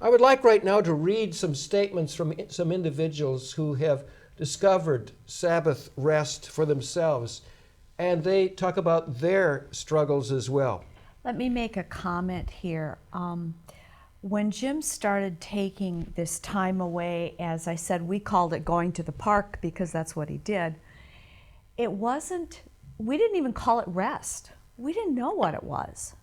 I would like right now to read some statements from some individuals who have discovered Sabbath rest for themselves, and they talk about their struggles as well. Let me make a comment here. When Jim started taking this time away, as I said, we called it going to the park because that's what he did. We didn't even call it rest. We didn't know what it was.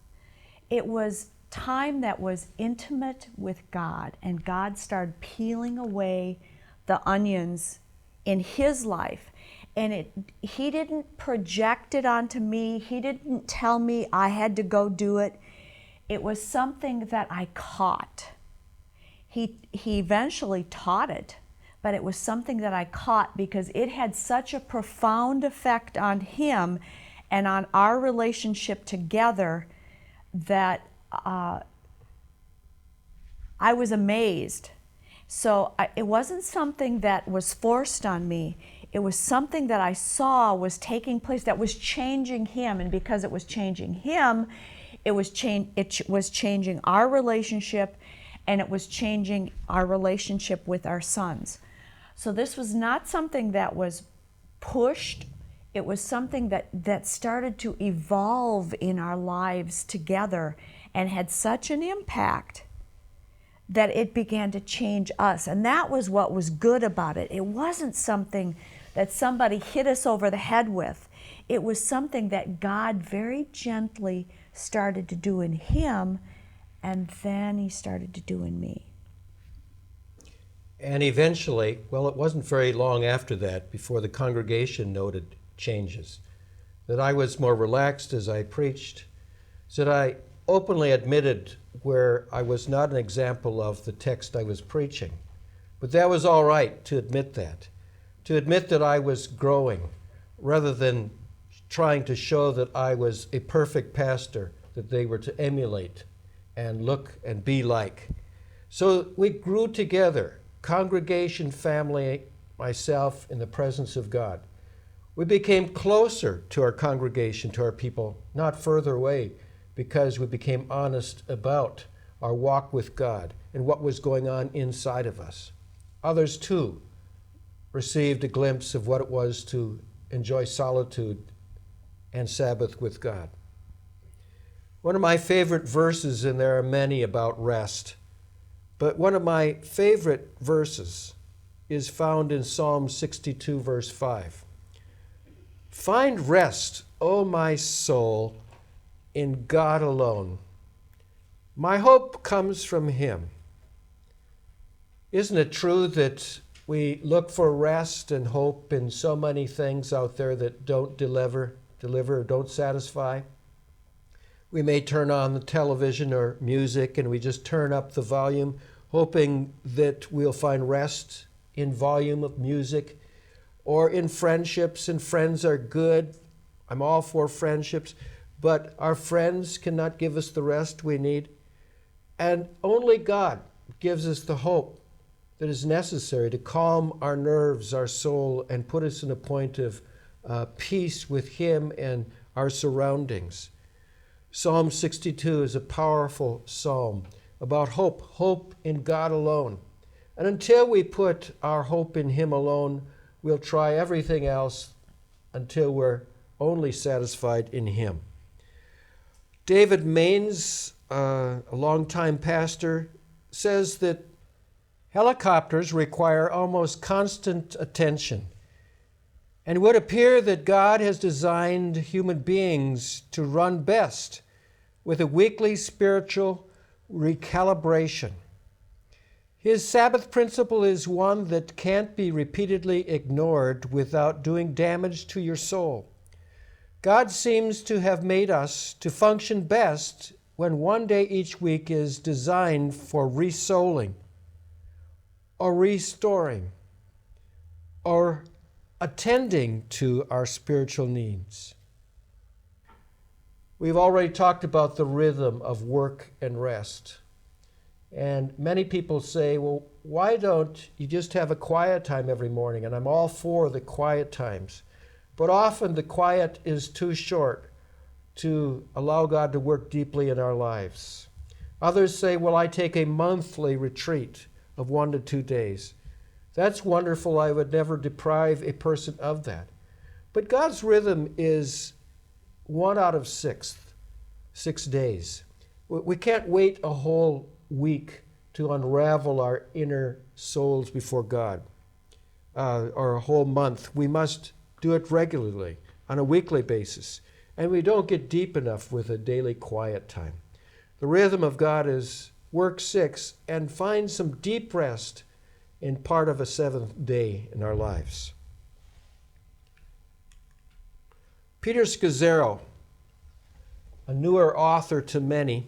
It was time that was intimate with God, and God started peeling away the onions in his life. And he didn't project it onto me. He didn't tell me I had to go do it. It was something that I caught. He eventually taught it, but it was something that I caught because it had such a profound effect on him and on our relationship together that I was amazed. So it wasn't something that was forced on me. It was something that I saw was taking place that was changing him, and because it was changing him, it was changing our relationship, and it was changing our relationship with our sons. So this was not something that was pushed. It was something that started to evolve in our lives together and had such an impact that it began to change us. And that was what was good about it. It wasn't something that somebody hit us over the head with. It was something that God very gently started to do in him, and then he started to do in me. And eventually, well, it wasn't very long after that before the congregation noted changes, that I was more relaxed as I preached, so that I openly admitted where I was not an example of the text I was preaching. But that was all right to admit that I was growing, rather than trying to show that I was a perfect pastor that they were to emulate and look and be like. So we grew together, congregation, family, myself, in the presence of God. We became closer to our congregation, to our people, not further away, because we became honest about our walk with God and what was going on inside of us. Others, too, received a glimpse of what it was to enjoy solitude and Sabbath with God. One of my favorite verses, and there are many about rest, but one of my favorite verses is found in Psalm 62, verse 5. Find rest, O my soul, in God alone. My hope comes from him. Isn't it true that we look for rest and hope in so many things out there that don't deliver, or don't satisfy? We may turn on the television or music and we just turn up the volume, hoping that we'll find rest in volume of music, or in friendships, and friends are good. I'm all for friendships, but our friends cannot give us the rest we need. And only God gives us the hope that is necessary to calm our nerves, our soul, and put us in a point of peace with him and our surroundings. Psalm 62 is a powerful psalm about hope in God alone. And until we put our hope in him alone, we'll try everything else until we're only satisfied in him. David Maines, a longtime pastor, says that helicopters require almost constant attention, and it would appear that God has designed human beings to run best with a weekly spiritual recalibration. His Sabbath principle is one that can't be repeatedly ignored without doing damage to your soul. God seems to have made us to function best when one day each week is designed for resouling, or restoring, or attending to our spiritual needs. We've already talked about the rhythm of work and rest. And many people say, well, why don't you just have a quiet time every morning? And I'm all for the quiet times. But often the quiet is too short to allow God to work deeply in our lives. Others say, well, I take a monthly retreat of 1 to 2 days. That's wonderful. I would never deprive a person of that. But God's rhythm is 1 out of 6 days. We can't wait a whole week to unravel our inner souls before God, or a whole month. We must do it regularly, on a weekly basis. And we don't get deep enough with a daily quiet time. The rhythm of God is work 6 and find some deep rest in part of a 7th day in our lives. Peter Scazzero, a newer author to many,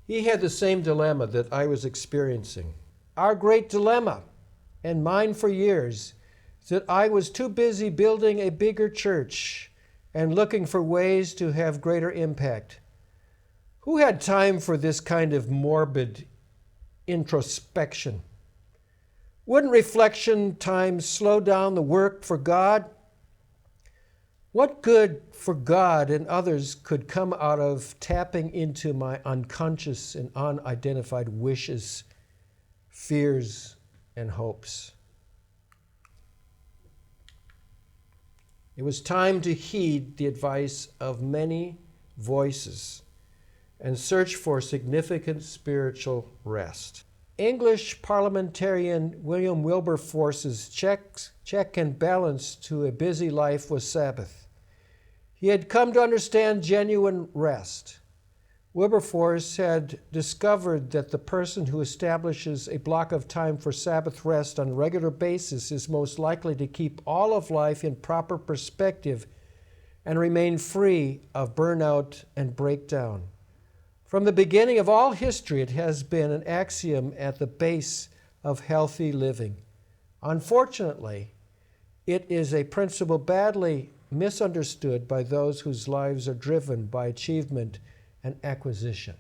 he had the same dilemma that I was experiencing. Our great dilemma, and mine for years, is that I was too busy building a bigger church and looking for ways to have greater impact. Who had time for this kind of morbid introspection? Wouldn't reflection time slow down the work for God? What good for God and others could come out of tapping into my unconscious and unidentified wishes, fears, and hopes? It was time to heed the advice of many voices and search for significant spiritual rest. English parliamentarian William Wilberforce's check and balance to a busy life was Sabbath. He had come to understand genuine rest. Wilberforce had discovered that the person who establishes a block of time for Sabbath rest on a regular basis is most likely to keep all of life in proper perspective and remain free of burnout and breakdown. From the beginning of all history, it has been an axiom at the base of healthy living. Unfortunately, it is a principle badly misunderstood by those whose lives are driven by achievement and acquisition.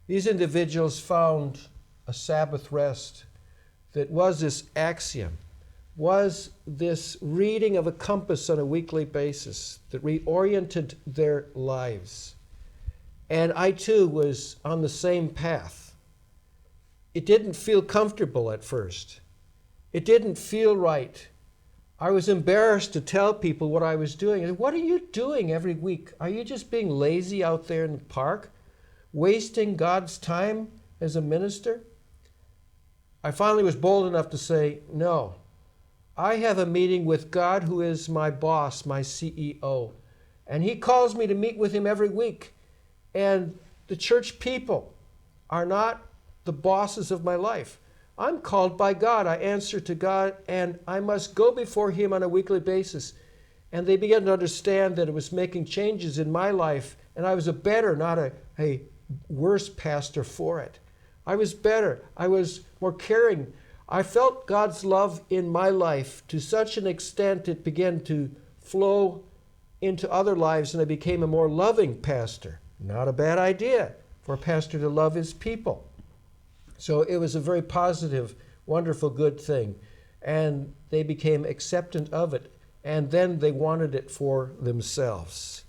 These individuals found a Sabbath rest that was this axiom, was this reading of a compass on a weekly basis that reoriented their lives. And I too was on the same path. It didn't feel comfortable at first. It didn't feel right. I was embarrassed to tell people what I was doing. What are you doing every week? Are you just being lazy out there in the park, wasting God's time as a minister? I finally was bold enough to say, no, I have a meeting with God, who is my boss, my CEO, and he calls me to meet with him every week. And the church people are not the bosses of my life. I'm called by God. I answer to God, and I must go before him on a weekly basis. And they began to understand that it was making changes in my life, and I was a better, not a worse pastor for it. I was better. I was more caring. I felt God's love in my life to such an extent it began to flow into other lives, and I became a more loving pastor. Not a bad idea for a pastor to love his people. So it was a very positive, wonderful, good thing. And they became acceptant of it. And then they wanted it for themselves.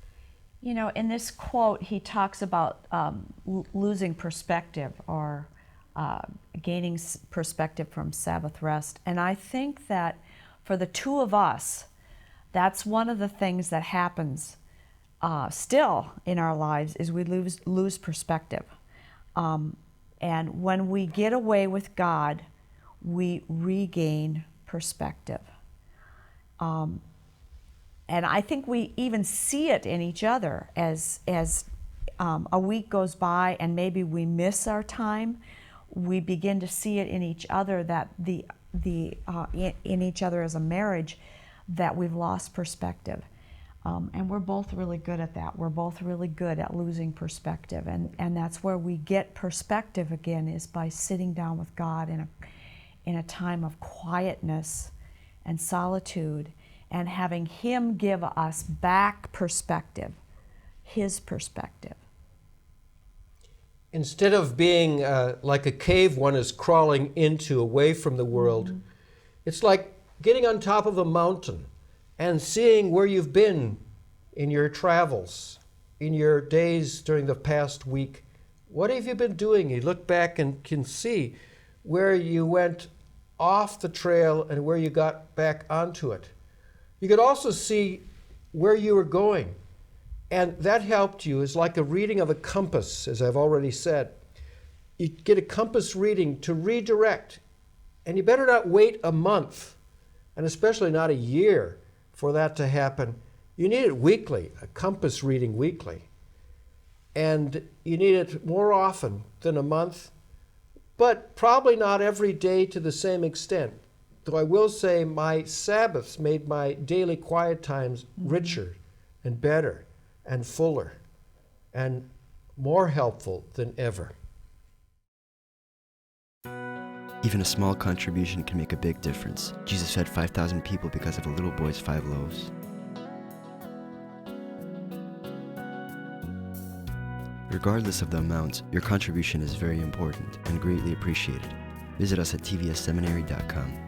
You know, in this quote, he talks about losing perspective or gaining perspective from Sabbath rest. And I think that for the two of us, that's one of the things that happens still in our lives is we lose perspective. And when we get away with God, we regain perspective. And I think we even see it in each other as a week goes by and maybe we miss our time. We begin to see it in each other that in each other as a marriage that we've lost perspective. And we're both really good at that. We're both really good at losing perspective. And that's where we get perspective again, is by sitting down with God in a time of quietness and solitude and having him give us back perspective, his perspective. Instead of being like a cave one is crawling into away from the world, it's like getting on top of a mountain and seeing where you've been in your travels in your days during the past week, what have you been doing? You look back and can see where you went off the trail and where you got back onto it. You could also see where you were going. And that helped you. It's like a reading of a compass, as I've already said. You get a compass reading to redirect. And you better not wait a month, and especially not a year, for that to happen. You need it weekly, a compass reading weekly. And you need it more often than a month, but probably not every day to the same extent. Though I will say my Sabbaths made my daily quiet times richer and better and fuller and more helpful than ever. Even a small contribution can make a big difference. Jesus fed 5,000 people because of a little boy's 5 loaves. Regardless of the amount, your contribution is very important and greatly appreciated. Visit us at tvsseminary.com.